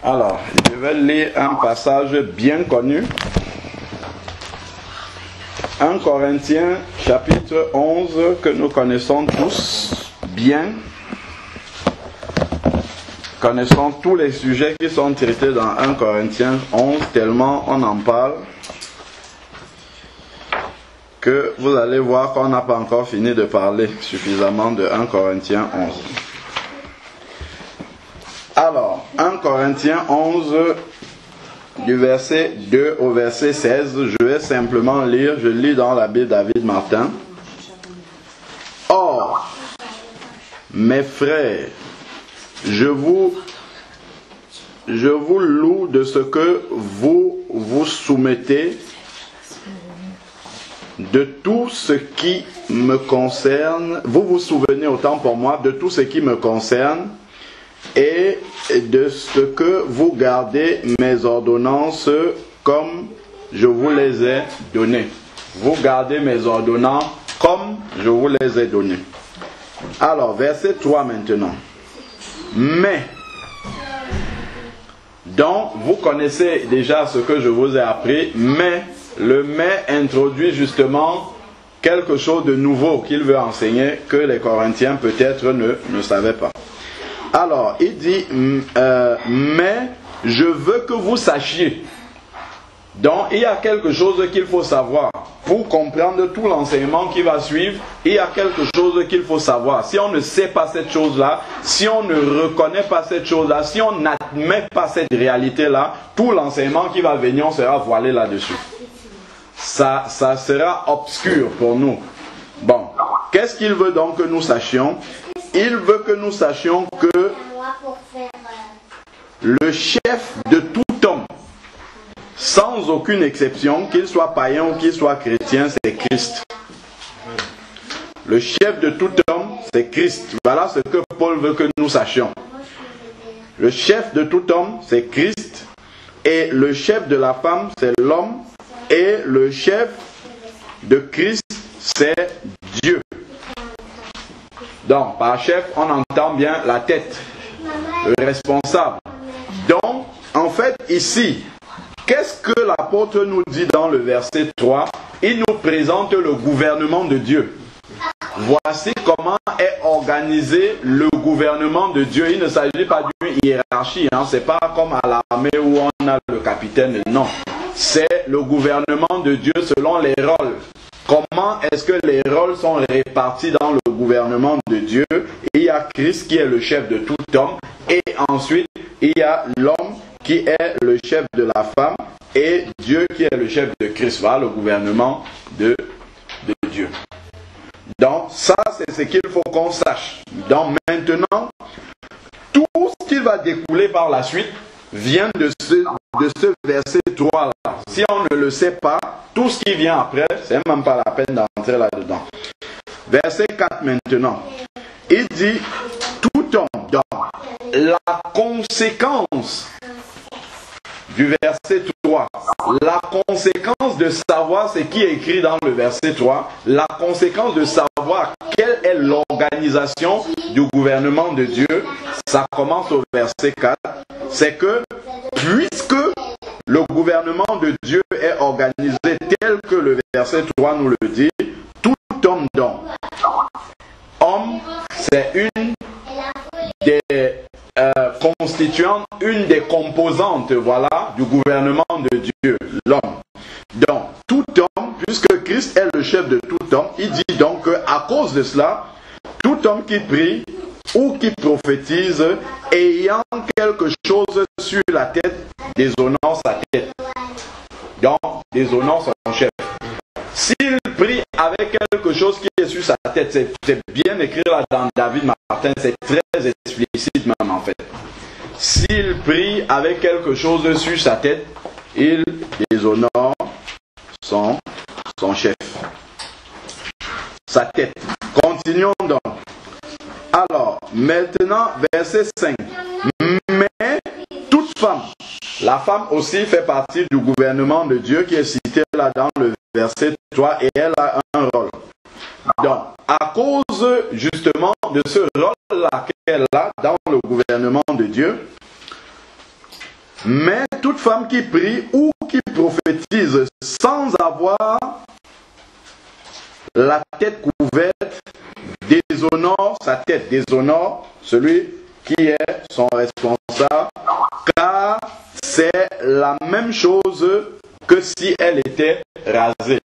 Alors, je vais lire un passage bien connu. 1 Corinthiens chapitre 11 que nous connaissons tous bien. Connaissons tous les sujets qui sont traités dans 1 Corinthiens 11, tellement on en parle que vous allez voir qu'on n'a pas encore fini de parler suffisamment de 1 Corinthiens 11. Alors, 1 Corinthiens 11, du verset 2 au verset 16, je vais simplement lire, je lis dans la Bible David Martin. Or, mes frères, je vous loue de ce que vous vous soumettez de tout ce qui me concerne. Vous vous souvenez autant pour moi de tout ce qui me concerne et de ce que vous gardez mes ordonnances comme je vous les ai données. Vous gardez mes ordonnances comme je vous les ai données. Alors, verset 3 maintenant. Mais, donc vous connaissez déjà ce que je vous ai appris, mais le mais introduit justement quelque chose de nouveau qu'il veut enseigner que les Corinthiens peut-être ne savaient pas. Alors, il dit, mais je veux que vous sachiez. Donc, il y a quelque chose qu'il faut savoir. Pour comprendre tout l'enseignement qui va suivre, il y a quelque chose qu'il faut savoir. Si on ne sait pas cette chose-là, si on ne reconnaît pas cette chose-là, si on n'admet pas cette réalité-là, tout l'enseignement qui va venir, on sera voilé là-dessus. Ça sera obscur pour nous. Bon, qu'est-ce qu'il veut donc que nous sachions? Il veut que nous sachions que le chef de tout homme, sans aucune exception, qu'il soit païen ou qu'il soit chrétien, c'est Christ. Le chef de tout homme, c'est Christ. Voilà ce que Paul veut que nous sachions. Le chef de tout homme, c'est Christ. Et le chef de la femme, c'est l'homme. Et le chef de Christ, c'est Dieu. Donc, par chef, on entend bien la tête, le responsable. Donc, en fait, ici, qu'est-ce que l'apôtre nous dit dans le verset 3? Il nous présente le gouvernement de Dieu. Voici comment est organisé le gouvernement de Dieu. Il ne s'agit pas d'une hiérarchie, hein. Ce n'est pas comme à l'armée où on a le capitaine, non. C'est le gouvernement de Dieu selon les rôles. Comment est-ce que les rôles sont répartis dans le gouvernement de Dieu? Il y a Christ qui est le chef de tout homme. Et ensuite, il y a l'homme qui est le chef de la femme. Et Dieu qui est le chef de Christ. Voilà le gouvernement de Dieu. Donc, ça, c'est ce qu'il faut qu'on sache. Donc, maintenant, tout ce qui va découler par la suite vient de ce verset 3 là. Si on ne le sait pas, tout ce qui vient après, c'est même pas la peine d'entrer là-dedans. Verset 4 maintenant. Il dit, tout homme, donc, la conséquence du verset 3, la conséquence de savoir ce qui est écrit dans le verset 3, la conséquence de savoir quelle est l'organisation du gouvernement de Dieu, ça commence au verset 4, c'est que puisque le gouvernement de Dieu est organisé tel que le verset 3 nous le dit, tout homme donc, homme, c'est une des constituantes, une des composantes, voilà, du gouvernement de Dieu, l'homme. Donc, tout homme, puisque Christ est le chef de tout homme, il dit donc qu'à cause de cela, tout homme qui prie ou qui prophétise, ayant quelque chose sur la tête, déshonore sa tête. Donc, déshonore son chef. S'il prie avec quelque chose qui est sur sa tête, c'est bien écrit là dans David Martin, c'est très explicite même en fait. S'il prie avec quelque chose sur sa tête, il déshonore son chef. Sa tête. Continuons donc. Alors, maintenant, verset 5. Mais toute femme, la femme aussi fait partie du gouvernement de Dieu qui est cité là dans le verset 3 et elle a un rôle. Donc, à cause justement de ce rôle-là qu'elle a dans le gouvernement de Dieu, Mais toute femme qui prie ou qui prophétise sans avoir la tête couverte déshonore sa tête, déshonore celui qui est son responsable, car c'est la même chose que si elle était rasée.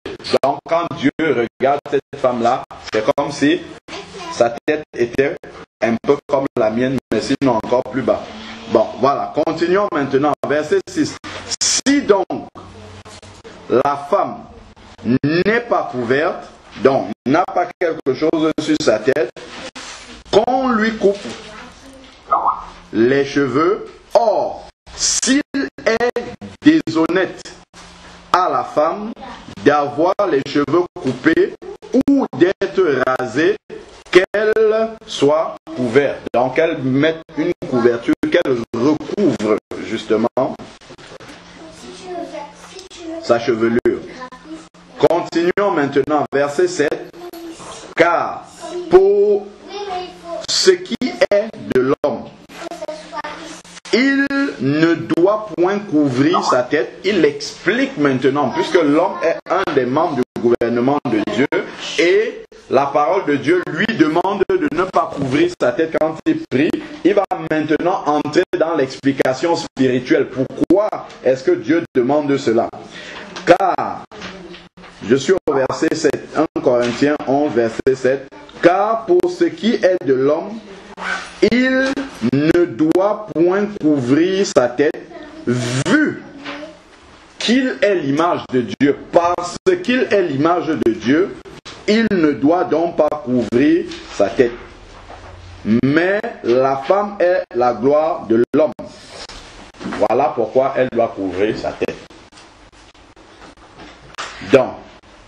Donc quand Dieu regarde cette femme-là, c'est comme si sa tête était un peu comme la mienne, mais sinon encore plus bas. Bon, voilà, continuons maintenant, verset 6. Si donc la femme n'est pas couverte, donc n'a pas quelque chose sur sa tête, qu'on lui coupe les cheveux. Or, s'il est déshonnête à la femme d'avoir les cheveux coupés ou d'être rasée, qu'elle soit couverte. Donc qu'elle mette une couverture, qu'elle recouvre justement sa chevelure. Continuons maintenant, verset 7. Car pour ce qui est de l'homme, il ne doit point couvrir sa tête. Il explique maintenant, puisque l'homme est un des membres du gouvernement de Dieu, et la parole de Dieu lui demande de ne pas couvrir sa tête quand il prie. Il va maintenant entrer dans l'explication spirituelle. Pourquoi est-ce que Dieu demande cela? Car, je suis au verset 7, 1 Corinthiens 11, verset 7. Car pour ce qui est de l'homme, il ne doit point couvrir sa tête, vu qu'il est l'image de Dieu. Parce qu'il est l'image de Dieu, il ne doit donc pas couvrir sa tête. Mais la femme est la gloire de l'homme. Voilà pourquoi elle doit couvrir sa tête. Donc,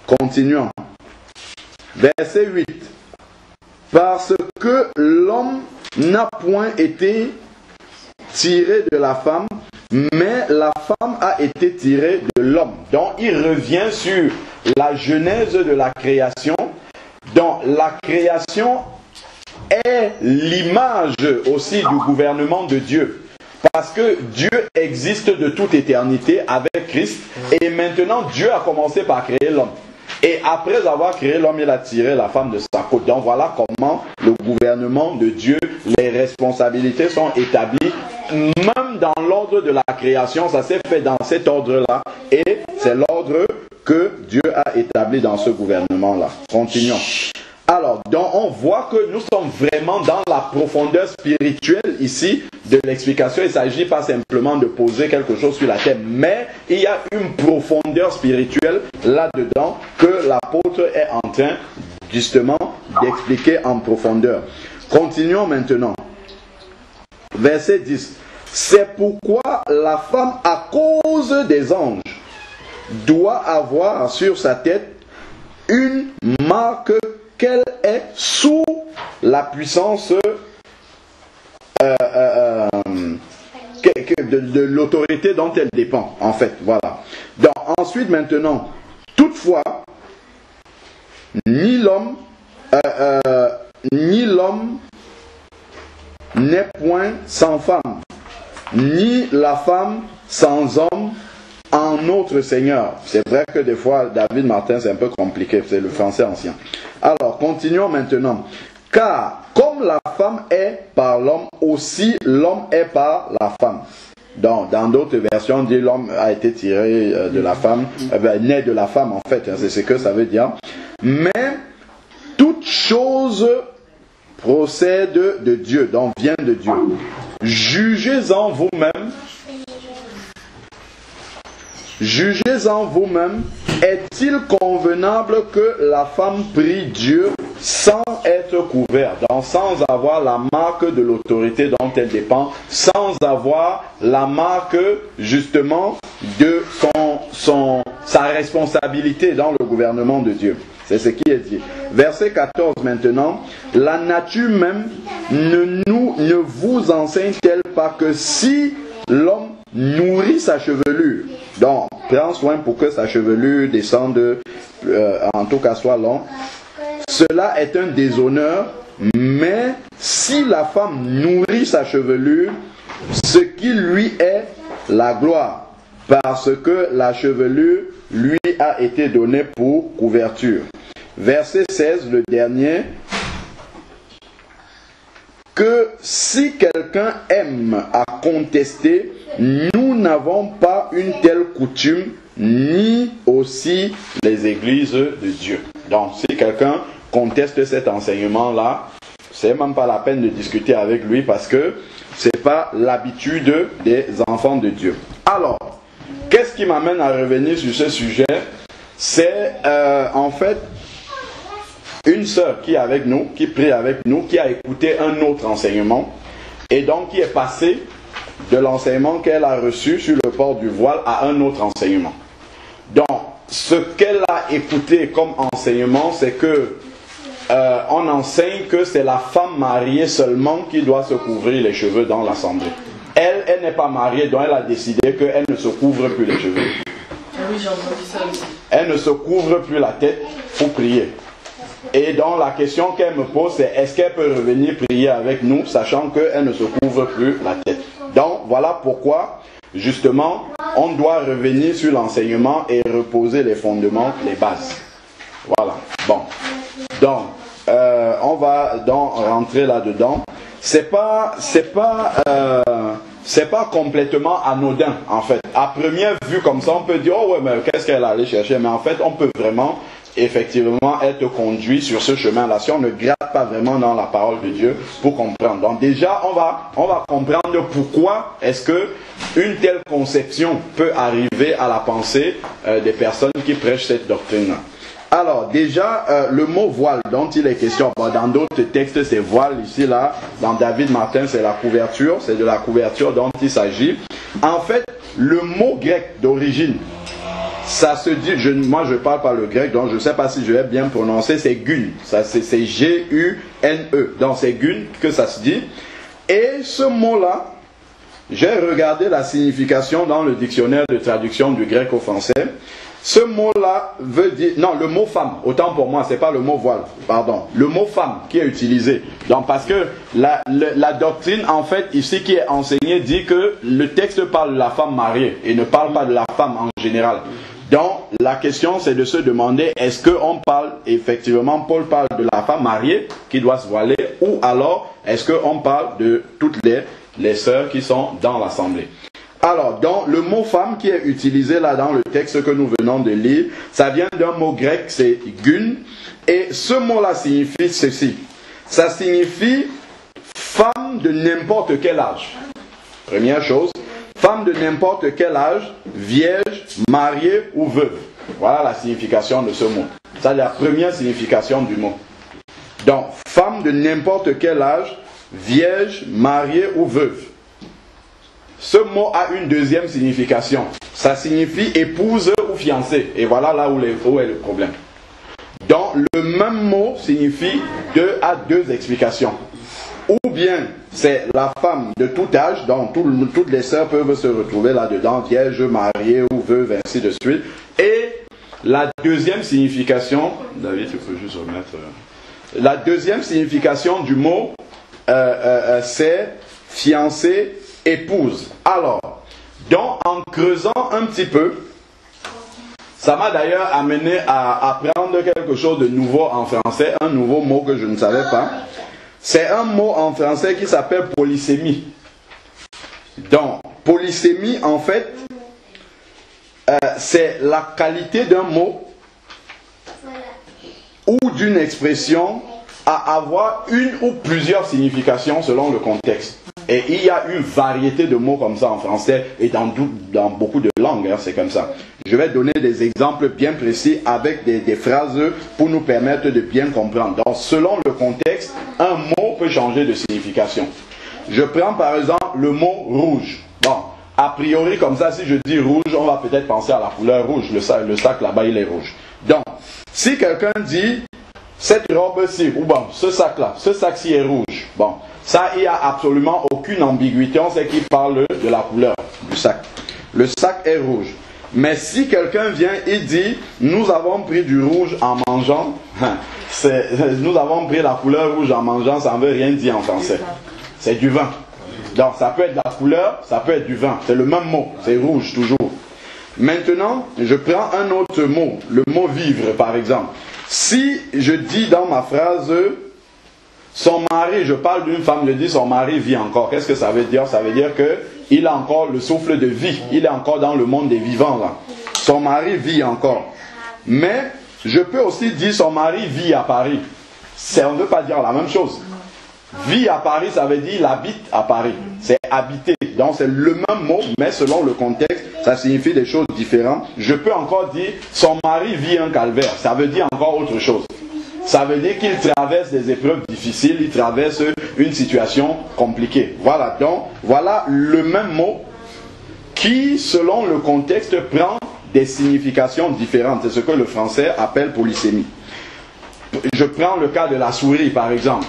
continuons. Verset 8. Parce que l'homme n'a point été tiré de la femme, mais la femme a été tirée de l'homme. Donc, il revient sur la genèse de la création. Donc, la création est l'image aussi du gouvernement de Dieu. Parce que Dieu existe de toute éternité avec Christ. Et maintenant, Dieu a commencé par créer l'homme. Et après avoir créé l'homme, il a tiré la femme de sa côte. Donc voilà comment le gouvernement de Dieu, les responsabilités sont établies. Même dans l'ordre de la création, ça s'est fait dans cet ordre-là. Et c'est l'ordre que Dieu a établi dans ce gouvernement-là. Continuons. Alors, donc on voit que nous sommes vraiment dans la profondeur spirituelle ici de l'explication. Il ne s'agit pas simplement de poser quelque chose sur la terre, mais il y a une profondeur spirituelle là-dedans que l'apôtre est en train justement d'expliquer en profondeur. Continuons maintenant. Verset 10. C'est pourquoi la femme, à cause des anges, doit avoir sur sa tête une marque qu'elle est sous la puissance de l'autorité dont elle dépend, en fait. Voilà. Donc, ensuite, maintenant, toutefois, ni l'homme n'est point sans femme, ni la femme sans homme en notre Seigneur. C'est vrai que des fois, David Martin, c'est un peu compliqué, c'est le français ancien. Alors, continuons maintenant. Car, comme la femme est par l'homme, aussi l'homme est par la femme. Donc, dans d'autres versions, on dit l'homme a été tiré de la femme, né de la femme en fait, c'est ce que ça veut dire. Mais, toute chose procède de Dieu, donc vient de Dieu. Jugez-en vous-même. Jugez-en vous-même, est-il convenable que la femme prie Dieu sans être couverte, donc sans avoir la marque de l'autorité dont elle dépend, sans avoir la marque justement de sa responsabilité dans le gouvernement de Dieu. C'est ce qui est dit. Verset 14 maintenant. La nature même ne vous enseigne-t-elle pas que si l'homme nourrit sa chevelure, donc prend soin pour que sa chevelure descende, en tout cas soit longue, cela est un déshonneur, mais si la femme nourrit sa chevelure, ce qui lui est la gloire, parce que la chevelure lui a été donnée pour couverture. Verset 16, le dernier. Que si quelqu'un aime à contester, nous n'avons pas une telle coutume, ni aussi les églises de Dieu. Donc, si quelqu'un conteste cet enseignement-là, c'est même pas la peine de discuter avec lui parce que c'est pas l'habitude des enfants de Dieu. Alors, qu'est-ce qui m'amène à revenir sur ce sujet? C'est en fait une sœur qui est avec nous, qui prie avec nous, qui a écouté un autre enseignement et donc qui est passée de l'enseignement qu'elle a reçu sur le port du voile à un autre enseignement. Donc, ce qu'elle a écouté comme enseignement, c'est que on enseigne que c'est la femme mariée seulement qui doit se couvrir les cheveux dans l'assemblée. Elle n'est pas mariée, donc elle a décidé qu'elle ne se couvre plus les cheveux. Oui, j'ai entendu ça aussi. Elle ne se couvre plus la tête pour prier. Et donc la question qu'elle me pose, c'est est-ce qu'elle peut revenir prier avec nous, sachant qu'elle ne se couvre plus la tête. Donc voilà pourquoi, justement, on doit revenir sur l'enseignement et reposer les fondements, les bases. Voilà. Bon. Donc, on va donc rentrer là-dedans. C'est pas complètement anodin, en fait. À première vue, comme ça, on peut dire, oh ouais, mais qu'est-ce qu'elle allait chercher? Mais en fait, on peut vraiment, effectivement, être conduit sur ce chemin-là. Si on ne gratte pas vraiment dans la parole de Dieu pour comprendre. Donc déjà, on va comprendre pourquoi est-ce que une telle conception peut arriver à la pensée des personnes qui prêchent cette doctrine-là. Alors, déjà, le mot voile dont il est question, dans d'autres textes c'est voile, ici, là, dans David Martin, c'est la couverture, c'est de la couverture dont il s'agit. En fait, le mot grec d'origine, ça se dit, moi je parle pas le grec, donc je ne sais pas si je vais bien prononcer, c'est gun, c'est G-U-N-E, donc c'est gun que ça se dit. Et ce mot-là, j'ai regardé la signification dans le dictionnaire de traduction du grec au français. Ce mot-là veut dire... Non, le mot femme, autant pour moi, c'est pas le mot voile, pardon. Le mot femme qui est utilisé. Donc, parce que la doctrine, en fait, ici qui est enseignée, dit que le texte parle de la femme mariée et ne parle pas de la femme en général. Donc, la question, c'est de se demander, est-ce qu'on parle, effectivement, Paul parle de la femme mariée qui doit se voiler, ou alors, est-ce qu'on parle de toutes les sœurs qui sont dans l'assemblée? Alors, dans le mot femme qui est utilisé là dans le texte que nous venons de lire, ça vient d'un mot grec, c'est gun, et ce mot-là signifie ceci. Ça signifie femme de n'importe quel âge. Première chose, femme de n'importe quel âge, vierge, mariée ou veuve. Voilà la signification de ce mot. Ça, c'est la première signification du mot. Donc, femme de n'importe quel âge, vierge, mariée ou veuve. Ce mot a une deuxième signification. Ça signifie épouse ou fiancée. Et voilà là où est le problème. Donc, le même mot signifie a deux explications. Ou bien, c'est la femme de tout âge, donc toutes les sœurs peuvent se retrouver là-dedans, vierge, mariée ou veuve, ainsi de suite. Et la deuxième signification, David, il faut juste remettre... La deuxième signification du mot, c'est fiancée, épouse. Alors, donc en creusant un petit peu, ça m'a d'ailleurs amené à apprendre quelque chose de nouveau en français, un nouveau mot que je ne savais pas. C'est un mot en français qui s'appelle polysémie. Donc, polysémie, en fait, c'est la qualité d'un mot ou d'une expression à avoir une ou plusieurs significations selon le contexte. Et il y a une variété de mots comme ça en français et dans beaucoup de langues, hein, c'est comme ça. Je vais donner des exemples bien précis avec des phrases pour nous permettre de bien comprendre. Donc, selon le contexte, un mot peut changer de signification. Je prends par exemple le mot rouge. Bon, a priori comme ça, si je dis rouge, on va peut-être penser à la couleur rouge. Le sac là-bas, il est rouge. Donc, si quelqu'un dit cette robe-ci, ou bon, ce sac-là, ce sac-ci est rouge. Bon, ça, il n'y a absolument aucune ambiguïté. On sait qu'il parle de la couleur du sac. Le sac est rouge. Mais si quelqu'un vient et dit, nous avons pris du rouge en mangeant, nous avons pris la couleur rouge en mangeant, ça ne veut rien dire en français. C'est du vin. Donc ça peut être de la couleur, ça peut être du vin. C'est le même mot, c'est rouge toujours. Maintenant, je prends un autre mot, le mot vivre par exemple. Si je dis dans ma phrase, son mari, je parle d'une femme, je dis son mari vit encore. Qu'est-ce que ça veut dire? Ça veut dire qu'il a encore le souffle de vie. Il est encore dans le monde des vivants là. Son mari vit encore. Mais je peux aussi dire son mari vit à Paris. On ne veut pas dire la même chose. Vit à Paris, ça veut dire il habite à Paris. C'est habiter. Donc c'est le même mot, mais selon le contexte, ça signifie des choses différentes. Je peux encore dire son mari vit un calvaire. Ça veut dire encore autre chose. Ça veut dire qu'il traverse des épreuves difficiles, il traverse une situation compliquée. Voilà, donc voilà le même mot qui, selon le contexte, prend des significations différentes. C'est ce que le français appelle polysémie. Je prends le cas de la souris, par exemple.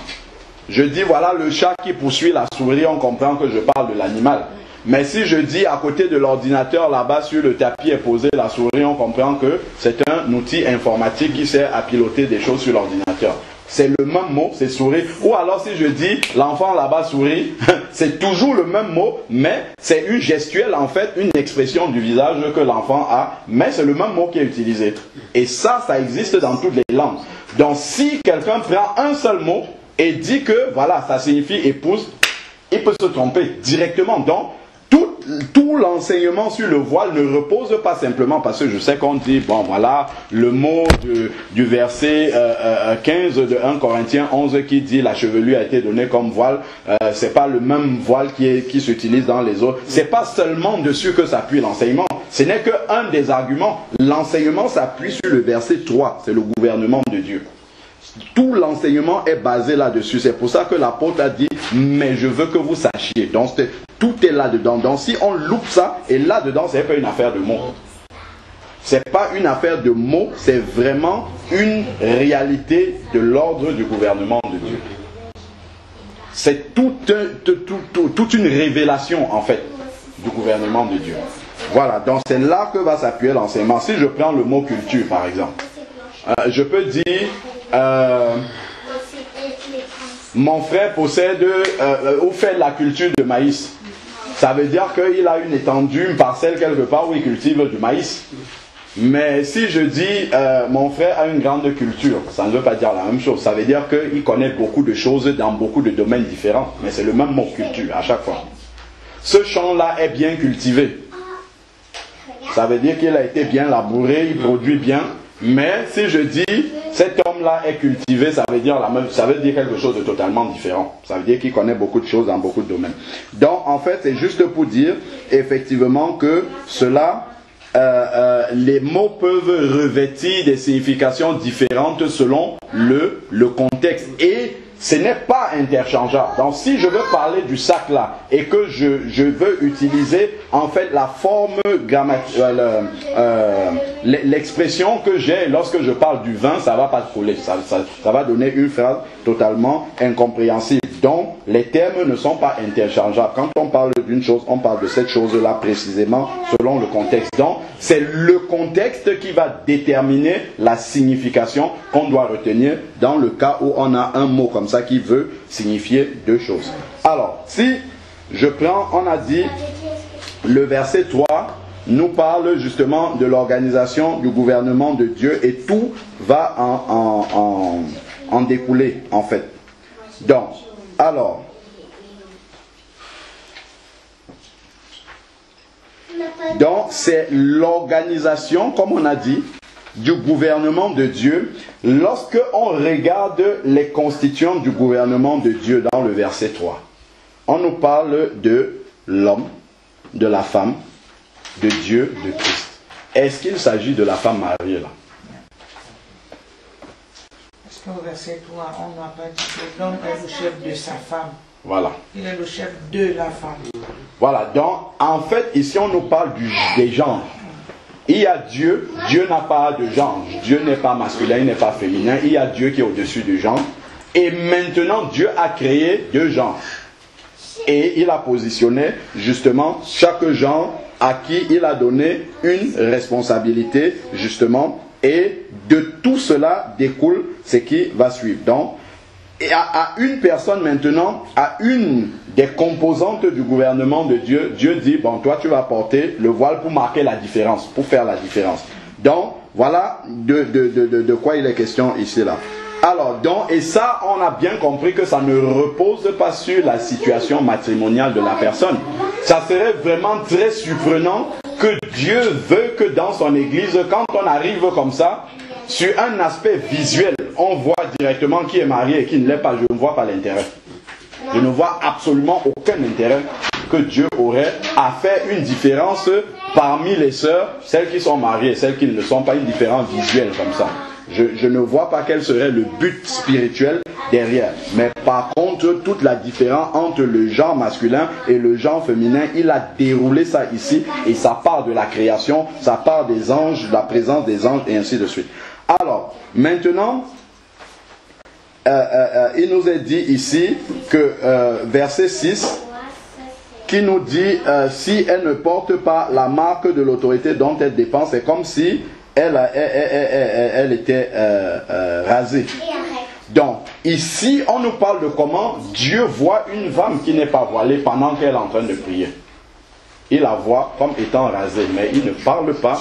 Je dis, voilà le chat qui poursuit la souris, on comprend que je parle de l'animal. Mais si je dis, à côté de l'ordinateur, là-bas, sur le tapis est posée la souris, on comprend que c'est un outil informatique qui sert à piloter des choses sur l'ordinateur. C'est le même mot, c'est souris. Ou alors si je dis, l'enfant là-bas sourit, c'est toujours le même mot, mais c'est une gestuelle, en fait, une expression du visage que l'enfant a, mais c'est le même mot qui est utilisé. Et ça existe dans toutes les langues. Donc si quelqu'un prend un seul mot et dit que, voilà, ça signifie épouse, il peut se tromper directement. Donc, tout l'enseignement sur le voile ne repose pas simplement parce que je sais qu'on dit, bon voilà, le mot du verset 15 de 1 Corinthiens 11 qui dit la chevelure a été donnée comme voile, c'est pas le même voile qui s'utilise dans les autres. C'est pas seulement dessus que s'appuie l'enseignement. Ce n'est qu'un des arguments. L'enseignement s'appuie sur le verset 3, c'est le gouvernement de Dieu. Tout l'enseignement est basé là-dessus. C'est pour ça que l'apôtre a dit, mais je veux que vous sachiez. Donc tout est là-dedans. Donc si on loupe ça, et là-dedans, c'est pas une affaire de mots. C'est pas une affaire de mots, c'est vraiment une réalité de l'ordre du gouvernement de Dieu. C'est toute une révélation, en fait, du gouvernement de Dieu. Voilà, donc c'est là que va s'appuyer l'enseignement. Si je prends le mot culture, par exemple, je peux dire... mon frère possède ou fait la culture de maïs. Ça veut dire qu'il a une étendue, une parcelle quelque part où il cultive du maïs. Mais si je dis mon frère a une grande culture, ça ne veut pas dire la même chose. Ça veut dire qu'il connaît beaucoup de choses dans beaucoup de domaines différents. Mais c'est le même mot culture à chaque fois. Ce champ-là est bien cultivé. Ça veut dire qu'il a été bien labouré, il produit bien. Mais si je dis cet homme-là est cultivé, ça veut dire quelque chose de totalement différent. Ça veut dire qu'il connaît beaucoup de choses dans beaucoup de domaines. Donc en fait, c'est juste pour dire effectivement que cela, les mots peuvent revêtir des significations différentes selon le contexte. Et ce n'est pas interchangeable. Donc si je veux parler du sac là et que je veux utiliser en fait la forme grammaticale, l'expression que j'ai lorsque je parle du vin, ça va pas coller. Ça va donner une phrase totalement incompréhensible. Donc les termes ne sont pas interchangeables. Quand on parle d'une chose, on parle de cette chose-là précisément selon le contexte. Donc c'est le contexte qui va déterminer la signification qu'on doit retenir dans le cas où on a un mot comme ça qui veut signifier deux choses. Alors, si je prends, on a dit, le verset 3 nous parle justement de l'organisation du gouvernement de Dieu et tout va en découler en fait. Donc c'est l'organisation, comme on a dit, du gouvernement de Dieu. Lorsque on regarde les constituants du gouvernement de Dieu dans le verset 3, on nous parle de l'homme, de la femme, de Dieu, de Christ. Est-ce qu'il s'agit de la femme mariée là? Parce qu'au verset 3, on n'a pas dit que l'homme est le chef de sa femme. Voilà. Il est le chef de la femme. Voilà, donc en fait ici on nous parle des genres. Il y a Dieu, Dieu n'a pas de genre, Dieu n'est pas masculin, il n'est pas féminin, il y a Dieu qui est au-dessus du genre. Et maintenant Dieu a créé deux genres. Et il a positionné justement chaque genre à qui il a donné une responsabilité justement. Et de tout cela découle ce qui va suivre. Donc et à une personne maintenant, à une des composantes du gouvernement de Dieu, Dieu dit, bon, toi tu vas porter le voile pour marquer la différence, pour faire la différence. Donc, voilà de quoi il est question ici là. Alors, donc, et ça, on a bien compris que ça ne repose pas sur la situation matrimoniale de la personne. Ça serait vraiment très surprenant que Dieu veut que dans son église, quand on arrive comme ça, sur un aspect visuel, on voit directement qui est marié et qui ne l'est pas. Je ne vois pas l'intérêt. Je ne vois absolument aucun intérêt que Dieu aurait à faire une différence parmi les sœurs, celles qui sont mariées et celles qui ne le sont pas, une différence visuelle comme ça. Je ne vois pas quel serait le but spirituel derrière. Mais par contre, toute la différence entre le genre masculin et le genre féminin, il a déroulé ça ici. Et ça part de la création, ça part des anges, de la présence des anges et ainsi de suite. Alors, maintenant, il nous est dit ici que verset 6, qui nous dit si elle ne porte pas la marque de l'autorité dont elle dépend, c'est comme si elle était rasée. Donc, ici, on nous parle de comment Dieu voit une femme qui n'est pas voilée pendant qu'elle est en train de prier. Il la voit comme étant rasée, mais il ne parle pas,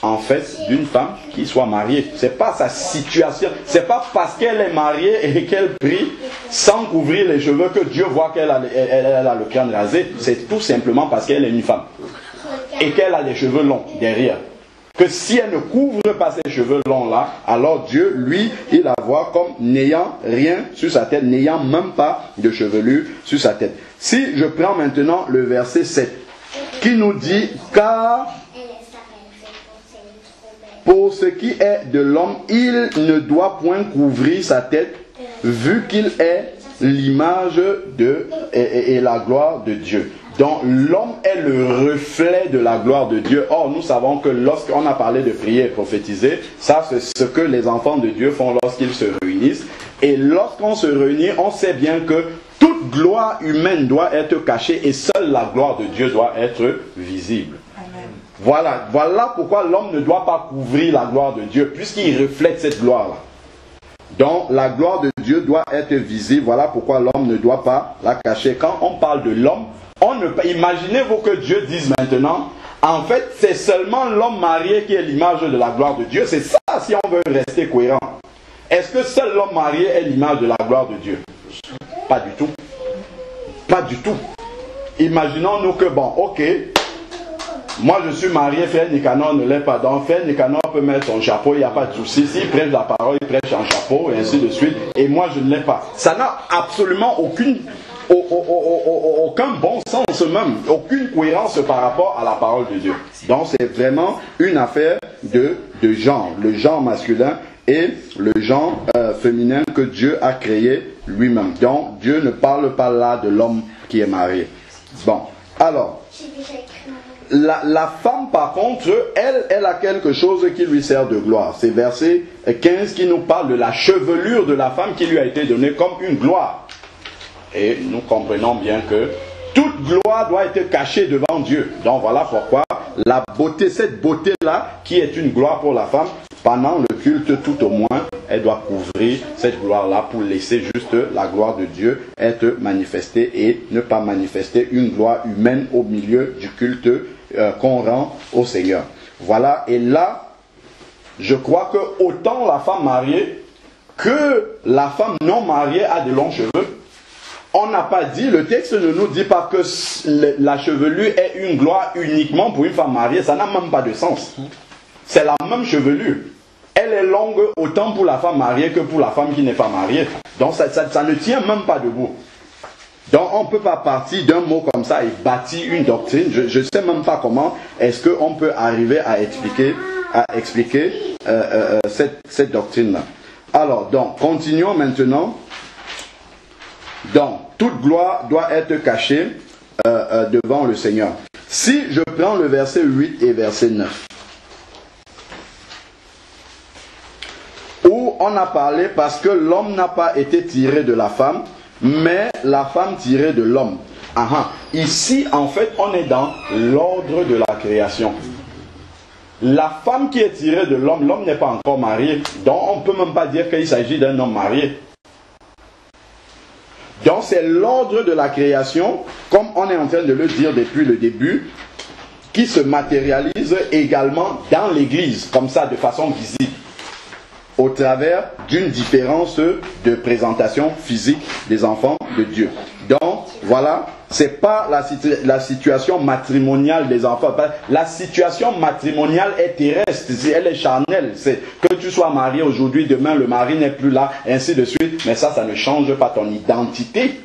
en fait, d'une femme qui soit mariée. C'est pas sa situation. C'est pas parce qu'elle est mariée et qu'elle prie sans couvrir les cheveux que Dieu voit qu'elle a le crâne rasé. C'est tout simplement parce qu'elle est une femme. Et qu'elle a les cheveux longs derrière. Que si elle ne couvre pas ses cheveux longs là, alors Dieu, lui, il la voit comme n'ayant rien sur sa tête, n'ayant même pas de chevelure sur sa tête. Si je prends maintenant le verset 7, qui nous dit, car pour ce qui est de l'homme, il ne doit point couvrir sa tête, vu qu'il est l'image et la gloire de Dieu. Donc l'homme est le reflet de la gloire de Dieu. Or nous savons que lorsqu'on a parlé de prier et prophétiser, ça c'est ce que les enfants de Dieu font lorsqu'ils se réunissent. Et lorsqu'on se réunit, on sait bien que toute gloire humaine doit être cachée et seule la gloire de Dieu doit être visible. Voilà pourquoi l'homme ne doit pas couvrir la gloire de Dieu, puisqu'il reflète cette gloire-là. Donc la gloire de Dieu doit être visible. Voilà pourquoi l'homme ne doit pas la cacher. Quand on parle de l'homme, imaginez-vous que Dieu dise maintenant, en fait c'est seulement l'homme marié qui est l'image de la gloire de Dieu. C'est ça si on veut rester cohérent. Est-ce que seul l'homme marié est l'image de la gloire de Dieu? Pas du tout. Pas du tout. Imaginons-nous que bon, ok, moi je suis marié, frère Nicanor ne l'est pas. Donc frère Nicanor peut mettre son chapeau, il n'y a pas de souci. S'il prêche la parole, il prêche en chapeau et ainsi de suite. Et moi je ne l'ai pas. Ça n'a absolument aucun bon sens même, aucune cohérence par rapport à la parole de Dieu. Donc c'est vraiment une affaire de genre, le genre masculin et le genre féminin que Dieu a créé lui-même. Donc Dieu ne parle pas là de l'homme qui est marié. Bon, alors, la femme par contre, elle a quelque chose qui lui sert de gloire. C'est verset 15 qui nous parle de la chevelure de la femme qui lui a été donnée comme une gloire. Et nous comprenons bien que toute gloire doit être cachée devant Dieu. Donc voilà pourquoi la beauté, cette beauté-là, qui est une gloire pour la femme, pendant le culte tout au moins, elle doit couvrir cette gloire-là pour laisser juste la gloire de Dieu être manifestée et ne pas manifester une gloire humaine au milieu du culte qu'on rend au Seigneur. Voilà, et là, je crois que autant la femme mariée que la femme non mariée a de longs cheveux. On n'a pas dit, le texte ne nous dit pas que la chevelure est une gloire uniquement pour une femme mariée. Ça n'a même pas de sens. C'est la même chevelure. Elle est longue autant pour la femme mariée que pour la femme qui n'est pas mariée. Donc ça ne tient même pas debout. Donc on ne peut pas partir d'un mot comme ça et bâtir une doctrine. Je ne sais même pas comment est-ce qu'on peut arriver à expliquer cette doctrine-là. Alors, donc, continuons maintenant. Donc, toute gloire doit être cachée devant le Seigneur. Si je prends le verset 8 et verset 9, où on a parlé parce que l'homme n'a pas été tiré de la femme, mais la femme tirée de l'homme. Ici, en fait, on est dans l'ordre de la création. La femme qui est tirée de l'homme, l'homme n'est pas encore marié. Donc, on ne peut même pas dire qu'il s'agit d'un homme marié. Donc c'est l'ordre de la création, comme on est en train de le dire depuis le début, qui se matérialise également dans l'Église, comme ça, de façon visible, au travers d'une différence de présentation physique des enfants de Dieu. Donc, voilà, c'est pas la situation matrimoniale des enfants. La situation matrimoniale est terrestre, elle est charnelle. C'est que tu sois marié aujourd'hui, demain le mari n'est plus là, ainsi de suite. Mais ça ne change pas ton identité.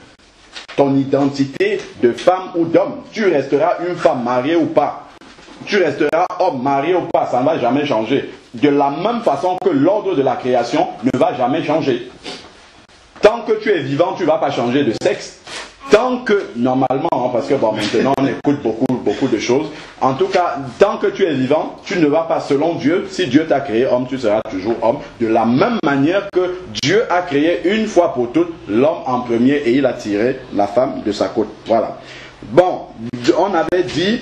Ton identité de femme ou d'homme. Tu resteras une femme mariée ou pas. Tu resteras homme marié ou pas, ça ne va jamais changer. De la même façon que l'ordre de la création ne va jamais changer. Tant que tu es vivant, tu ne vas pas changer de sexe. Tant que, normalement, parce que bon, maintenant on écoute beaucoup de choses. En tout cas, tant que tu es vivant, tu ne vas pas, selon Dieu, si Dieu t'a créé homme, tu seras toujours homme. De la même manière que Dieu a créé une fois pour toutes l'homme en premier et il a tiré la femme de sa côte. Voilà. Bon, on avait dit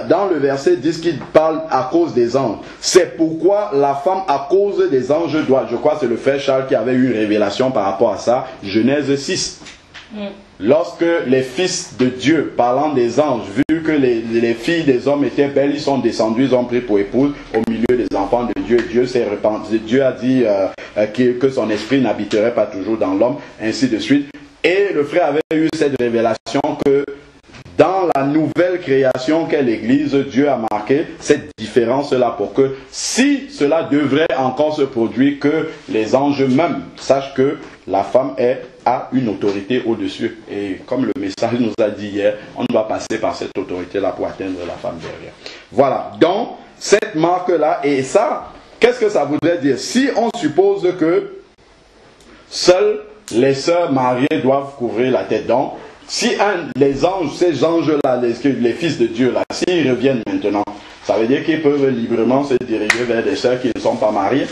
dans le verset 10 qu'il parle à cause des anges. C'est pourquoi la femme à cause des anges doit, je crois que c'est le frère Charles qui avait eu une révélation par rapport à ça, Genèse 6. Lorsque les fils de Dieu, parlant des anges, vu que les filles des hommes étaient belles, ils sont descendus, ils ont pris pour épouse au milieu des enfants de Dieu. Dieu s'est repenti. Dieu a dit que son esprit n'habiterait pas toujours dans l'homme, ainsi de suite. Et le frère avait eu cette révélation que dans la nouvelle création qu'est l'Église, Dieu a marqué cette différence-là pour que si cela devrait encore se produire, que les anges même sachent que la femme a une autorité au-dessus. Et comme le message nous a dit hier, on doit passer par cette autorité-là pour atteindre la femme derrière. Voilà, donc cette marque-là, et ça, qu'est-ce que ça voudrait dire? Si on suppose que seules les sœurs mariées doivent couvrir la tête, donc si les anges, ces anges-là, les fils de Dieu, là, s'ils reviennent maintenant, ça veut dire qu'ils peuvent librement se diriger vers des sœurs qui ne sont pas mariées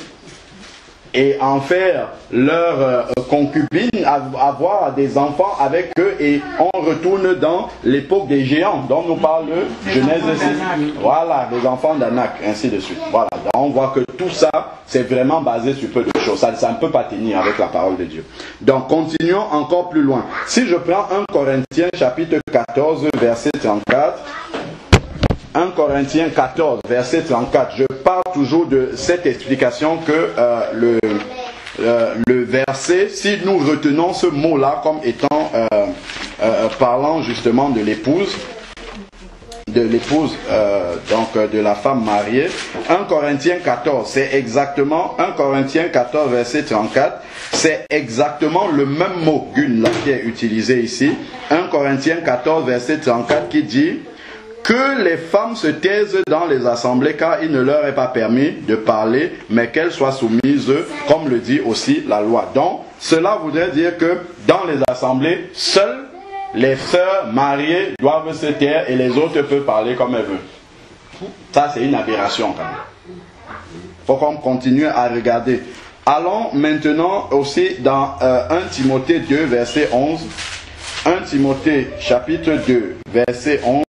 et en faire leur concubine, avoir des enfants avec eux, et on retourne dans l'époque des géants dont nous parle Genèse 6. Voilà, les enfants d'Anak, ainsi de suite. Voilà, donc on voit que tout ça, c'est vraiment basé sur peu de choses. Ça ne peut pas tenir avec la parole de Dieu. Donc, continuons encore plus loin. Si je prends 1 Corinthiens chapitre 14, verset 34, 1 Corinthiens 14, verset 34, je parle toujours de cette explication que le verset, si nous retenons ce mot-là comme étant parlant justement de l'épouse, donc de la femme mariée, 1 Corinthiens 14, c'est exactement 1 Corinthiens 14, verset 34, c'est exactement le même mot gun là qui est utilisé ici. 1 Corinthiens 14, verset 34 qui dit que les femmes se taisent dans les assemblées car il ne leur est pas permis de parler, mais qu'elles soient soumises, comme le dit aussi la loi. Donc, cela voudrait dire que dans les assemblées, seules les sœurs mariées doivent se taire et les autres peuvent parler comme elles veulent. Ça, c'est une aberration quand même. Il faut qu'on continue à regarder. Allons maintenant aussi dans 1 Timothée 2, verset 11. 1 Timothée chapitre 2, verset 11,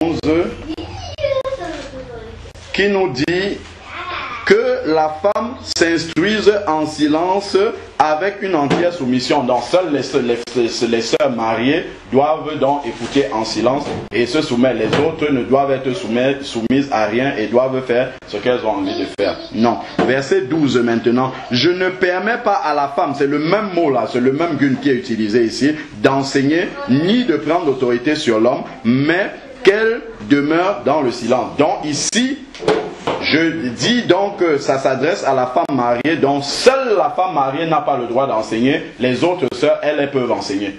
qui nous dit que la femme s'instruise en silence avec une entière soumission. Donc seules les sœurs mariées doivent donc écouter en silence et se soumettre. Les autres ne doivent être soumises à rien et doivent faire ce qu'elles ont envie de faire. Non. Verset 12 maintenant. Je ne permets pas à la femme, c'est le même mot là, c'est le même gun qui est utilisé ici, d'enseigner ni de prendre l'autorité sur l'homme, mais qu'elle demeure dans le silence. Donc ici, je dis donc que ça s'adresse à la femme mariée, donc seule la femme mariée n'a pas le droit d'enseigner, les autres sœurs, elles peuvent enseigner.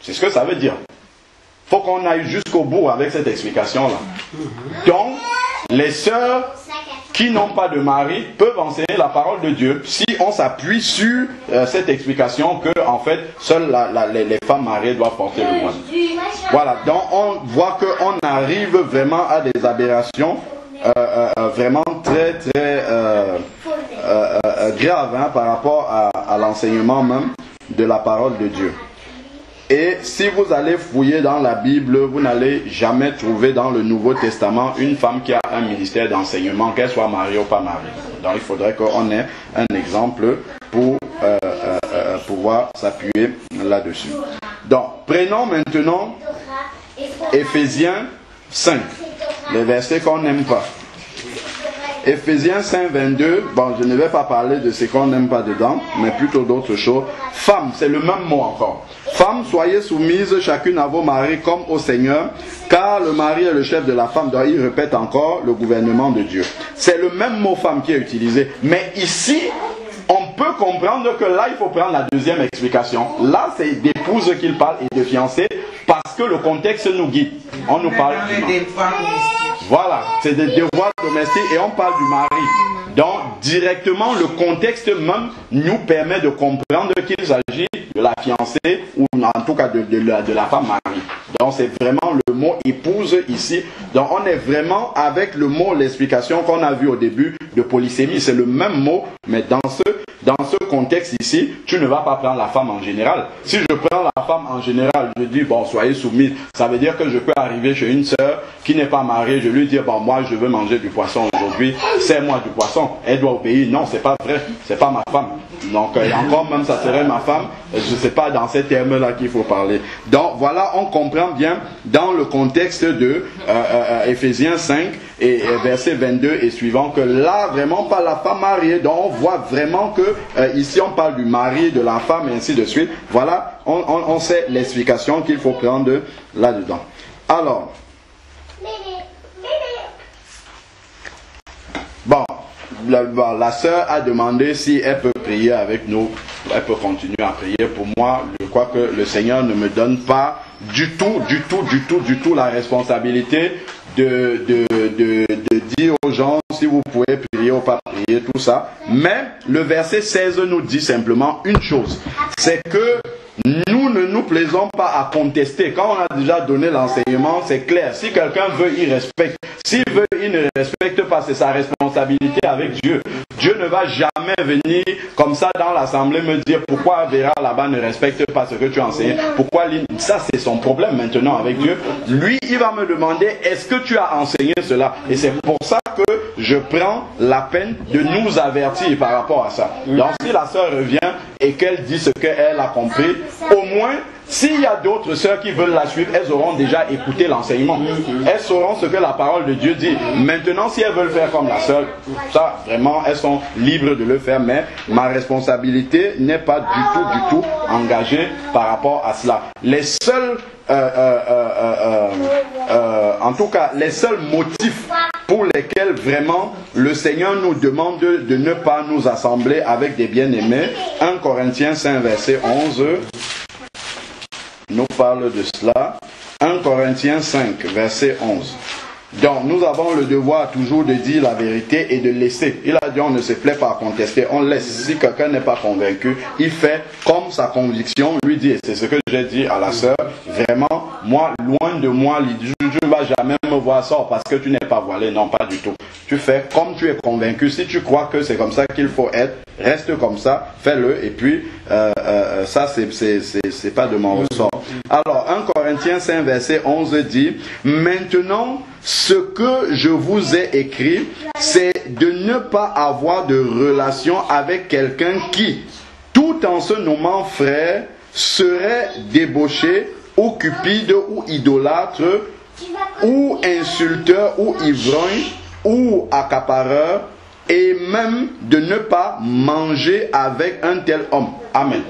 C'est ce que ça veut dire. Il faut qu'on aille jusqu'au bout avec cette explication-là. Donc, les sœurs qui n'ont pas de mari peuvent enseigner la parole de Dieu si on s'appuie sur cette explication que, en fait, seules les femmes mariées doivent porter le voile. Voilà, donc on voit qu'on arrive vraiment à des aberrations vraiment très grave par rapport à l'enseignement même de la parole de Dieu. Et si vous allez fouiller dans la Bible, vous n'allez jamais trouver dans le Nouveau Testament une femme qui a un ministère d'enseignement, qu'elle soit mariée ou pas mariée. Donc il faudrait qu'on ait un exemple pour pouvoir s'appuyer là-dessus. Donc, prenons maintenant Éphésiens 5, les versets qu'on n'aime pas. Éphésiens 5, 22, bon, je ne vais pas parler de ce qu'on n'aime pas dedans, mais plutôt d'autres choses. Femmes, c'est le même mot encore. Femmes, soyez soumises chacune à vos maris comme au Seigneur, car le mari est le chef de la femme. Donc, il répète encore le gouvernement de Dieu. C'est le même mot femme qui est utilisé, mais ici, on peut comprendre que là, il faut prendre la deuxième explication. Là, c'est d'épouse qu'il parle et de fiancée, parce que le contexte nous guide. On nous parle du mari. Voilà, c'est des devoirs domestiques et on parle du mari. Donc, directement, le contexte même nous permet de comprendre qu'il s'agit de la fiancée ou en tout cas de la femme mariée. Donc, c'est vraiment le mot épouse ici. Donc, on est vraiment avec le mot, l'explication qu'on a vu au début de polysémie. C'est le même mot, mais dans ce contexte ici, tu ne vas pas prendre la femme en général. Si je prends la femme en général, je dis, bon, soyez soumis. Ça veut dire que je peux arriver chez une sœur qui n'est pas mariée, je lui dis, bon, moi, je veux manger du poisson aujourd'hui, sers-moi du poisson. Elle doit obéir. Non, c'est pas vrai. C'est pas ma femme. Donc, encore même, ça serait ma femme. Je ne sais pas dans ces termes-là qu'il faut parler. Donc, voilà, on comprend bien dans le contexte de Éphésiens 5 et verset 22 et suivant que là, vraiment pas la femme mariée. Donc, on voit vraiment que ici, on parle du mari, de la femme et ainsi de suite. Voilà, on sait l'explication qu'il faut prendre là-dedans. Alors, bon, la sœur a demandé si elle peut prier avec nous. Elle peut continuer à prier. Pour moi, je crois que le Seigneur ne me donne pas du tout la responsabilité de dire aux gens si vous pouvez prier ou pas prier, tout ça. Mais le verset 16 nous dit simplement une chose, c'est que nous ne nous plaisons pas à contester. Quand on a déjà donné l'enseignement, c'est clair. Si quelqu'un veut, il respecte. S'il veut, il ne respecte pas, c'est sa responsabilité avec Dieu. Dieu ne va jamais venir comme ça dans l'assemblée me dire pourquoi Vera là-bas ne respecte pas ce que tu enseignes. Pourquoi ça c'est son problème maintenant avec Dieu. Lui, il va me demander est-ce que tu as enseigné cela? Et c'est pour ça que je prends la peine de nous avertir par rapport à ça. Donc si la sœur revient et qu'elle dit ce qu'elle a compris, au moins, s'il y a d'autres sœurs qui veulent la suivre, elles auront déjà écouté l'enseignement. Elles sauront ce que la parole de Dieu dit. Maintenant, si elles veulent faire comme la sœur, ça, vraiment, elles sont libres de le faire. Mais ma responsabilité n'est pas du tout engagée par rapport à cela. Les seuls, en tout cas, les seuls motifs pour lesquels vraiment le Seigneur nous demande de ne pas nous assembler avec des bien-aimés. 1 Corinthiens 5, verset 11 nous parle de cela. 1 Corinthiens 5, verset 11. Donc, nous avons le devoir toujours de dire la vérité et de laisser. Il a dit, on ne se plaît pas à contester, on laisse. Si quelqu'un n'est pas convaincu, il fait comme sa conviction lui dit. C'est ce que j'ai dit à la sœur. Vraiment, moi, loin de moi, je ne vais jamais me voir ça parce que tu n'es pas voilé. Non, pas du tout. Tu fais comme tu es convaincu. Si tu crois que c'est comme ça qu'il faut être, reste comme ça, fais-le. Et puis, ça, c'est pas de mon ressort. Alors, 1 Corinthiens 5, verset 11 dit, maintenant, ce que je vous ai écrit, c'est de ne pas avoir de relation avec quelqu'un qui, tout en se nommant frère, serait débauché, ou cupide, ou idolâtre, ou insulteur, ou ivrogne, ou accapareur, et même de ne pas manger avec un tel homme. Amen.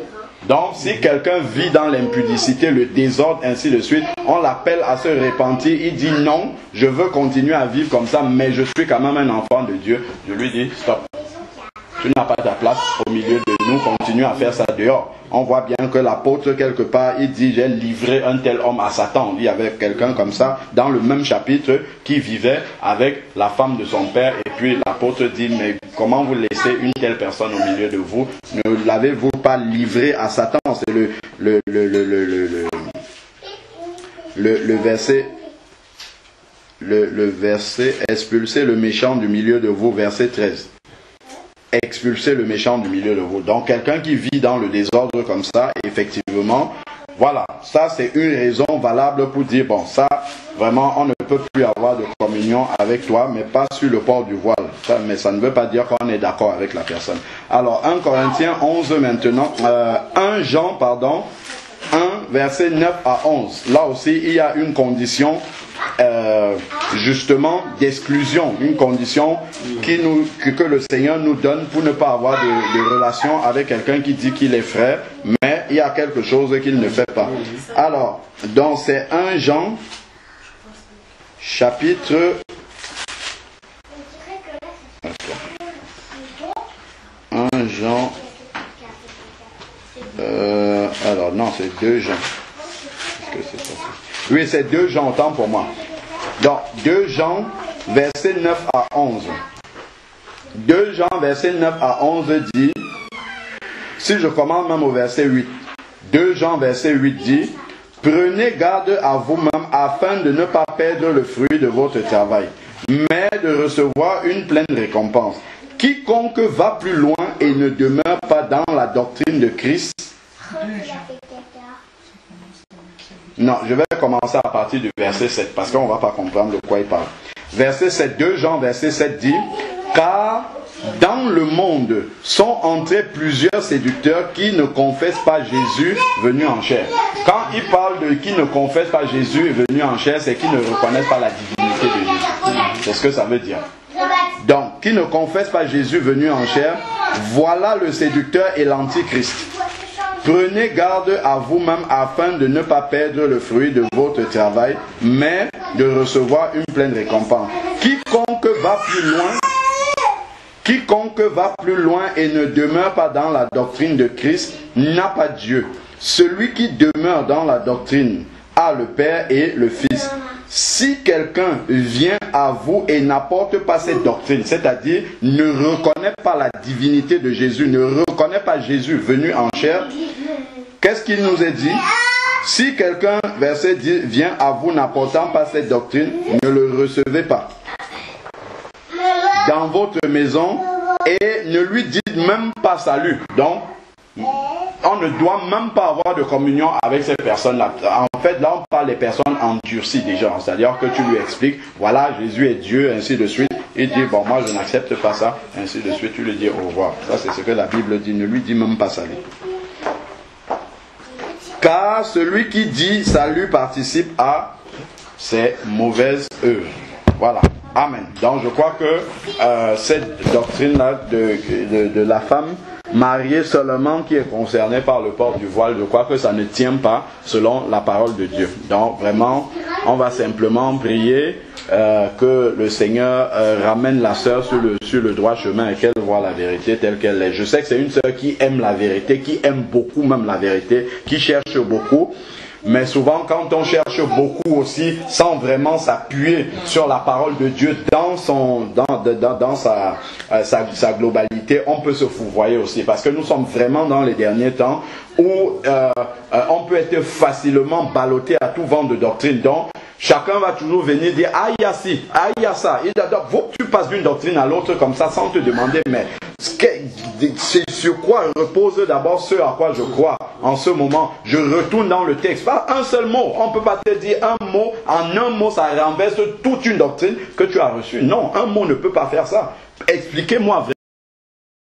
Donc, si quelqu'un vit dans l'impudicité, le désordre, ainsi de suite, on l'appelle à se repentir. Il dit non, je veux continuer à vivre comme ça, mais je suis quand même un enfant de Dieu. Je lui dis stop. Tu n'as pas ta place au milieu de nous, continue à faire ça dehors. On voit bien que l'apôtre, quelque part, il dit j'ai livré un tel homme à Satan. On vit avec quelqu'un comme ça, dans le même chapitre, qui vivait avec la femme de son père. Et puis l'apôtre dit mais comment vous laissez une telle personne au milieu de vous? Ne l'avez-vous pas livré à Satan? C'est le verset expulsez le méchant du milieu de vous, verset 13. Expulser le méchant du milieu de vous. Donc quelqu'un qui vit dans le désordre comme ça, effectivement, voilà, ça c'est une raison valable pour dire, bon, ça, vraiment, on ne peut plus avoir de communion avec toi, mais pas sur le port du voile. Ça, mais ça ne veut pas dire qu'on est d'accord avec la personne. Alors, 1 Corinthiens 11 maintenant, 1 Jean, 1, versets 9 à 11. Là aussi, il y a une condition justement d'exclusion, une condition que le Seigneur nous donne pour ne pas avoir de relation avec quelqu'un qui dit qu'il est frère, mais il y a quelque chose qu'il ne fait pas. Alors, donc c'est 1 Jean, chapitre... 1 Jean... alors non, c'est 2 Jean. Est-ce que c'est ça? Oui, c'est 2 Jean, autant pour moi. Donc, 2 Jean, verset 9 à 11. 2 Jean, verset 9 à 11 dit, si je commence même au verset 8, 2 Jean, verset 8 dit, prenez garde à vous-même afin de ne pas perdre le fruit de votre travail, mais de recevoir une pleine récompense. Quiconque va plus loin et ne demeure pas dans la doctrine de Christ. Non, je vais commencer à partir du verset 7 parce qu'on ne va pas comprendre de quoi il parle. Verset 7, 2 Jean, verset 7 dit, car dans le monde sont entrés plusieurs séducteurs qui ne confessent pas Jésus venu en chair. Quand il parle de qui ne confessent pas Jésus venu en chair, c'est qu'ils ne reconnaissent pas la divinité de Jésus. C'est ce que ça veut dire. Donc, qui ne confesse pas Jésus venu en chair, voilà le séducteur et l'antichrist. Prenez garde à vous-même afin de ne pas perdre le fruit de votre travail, mais de recevoir une pleine récompense. Quiconque va plus loin et ne demeure pas dans la doctrine de Christ n'a pas Dieu. Celui qui demeure dans la doctrine a le Père et le Fils. Si quelqu'un vient à vous et n'apporte pas cette doctrine, c'est-à-dire ne reconnaît pas la divinité de Jésus, ne reconnaît pas Jésus venu en chair, qu'est-ce qu'il nous est dit? Si quelqu'un, verset 10, vient à vous n'apportant pas cette doctrine, ne le recevez pas dans votre maison et ne lui dites même pas salut. Donc, on ne doit même pas avoir de communion avec ces personnes-là. En fait, là, on parle des personnes endurcies déjà. C'est-à-dire que tu lui expliques, voilà, Jésus est Dieu, ainsi de suite. Il dit, bon, moi, je n'accepte pas ça, ainsi de suite. Tu lui dis au revoir. Ça, c'est ce que la Bible dit. Ne lui dis même pas salut. Car celui qui dit salut participe à ses mauvaises œuvres. Voilà. Amen. Donc, je crois que cette doctrine-là de la femme mariée seulement qui est concernée par le port du voile, je crois que ça ne tient pas selon la parole de Dieu. Donc, vraiment, on va simplement prier que le Seigneur ramène la sœur sur le droit chemin et qu'elle voit la vérité telle qu'elle est. Je sais que c'est une sœur qui aime la vérité, qui aime beaucoup même la vérité, qui cherche beaucoup. Mais souvent, quand on cherche beaucoup aussi, sans vraiment s'appuyer sur la parole de Dieu dans sa globalité, on peut se fourvoyer aussi. Parce que nous sommes vraiment dans les derniers temps où on peut être facilement ballotté à tout vent de doctrine. Donc, chacun va toujours venir dire, ah, il y a ci, ah, il y a ça. Il faut que tu passes d'une doctrine à l'autre comme ça sans te demander, mais c'est sur quoi repose d'abord ce à quoi je crois en ce moment. Je retourne dans le texte. Pas un seul mot. On ne peut pas te dire un mot. En un mot, ça renverse toute une doctrine que tu as reçue. Non, un mot ne peut pas faire ça. Expliquez-moi